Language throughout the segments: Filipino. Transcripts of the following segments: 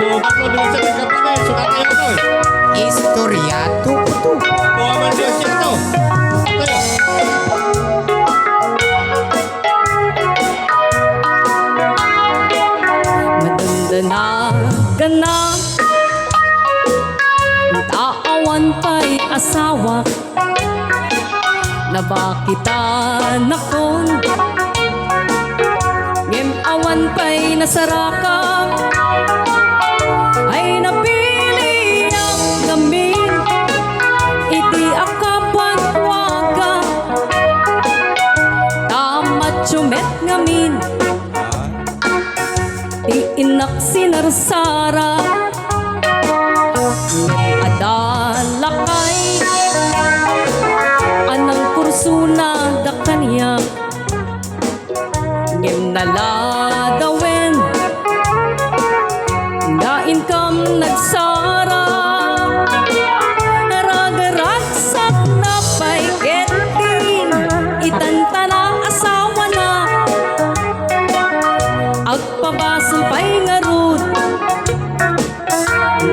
Ako din sa kapatid. Suka tayo ito. Istoryato po to. Kuha man siya siya ito. Madandana ka na, taawan pa'y asawa, na bakitan akon, ngem awan pa'y nasaraka, ay napili ang gamin, iti akapagwaga, tamat sumet ngamin, iinak sinarsara, adalakay, anang kursuna da kanya, ngem naladawen, na income nagsara, rag-ragsak na pa'y ketin, itantana asawa na, agpabasan pa'y ngarud,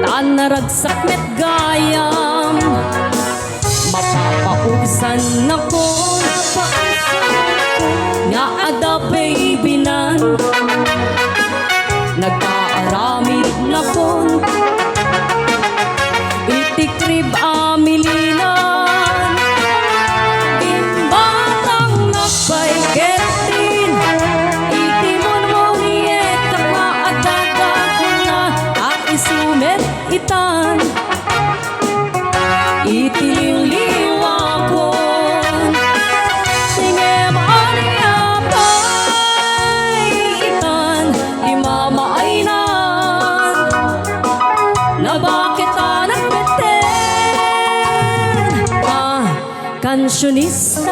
taan naragsak met gayam, mapapausan ako, nga ada baby nan, nagpaaramid na kon, iti Krib amilinan, imbatang napay ketin, iti monmoniet kakmaadagat na kaisumet itan, iti liwliwakon, singem aniyapay itan, imamaainan, na bakit nagbeten, kansyonista.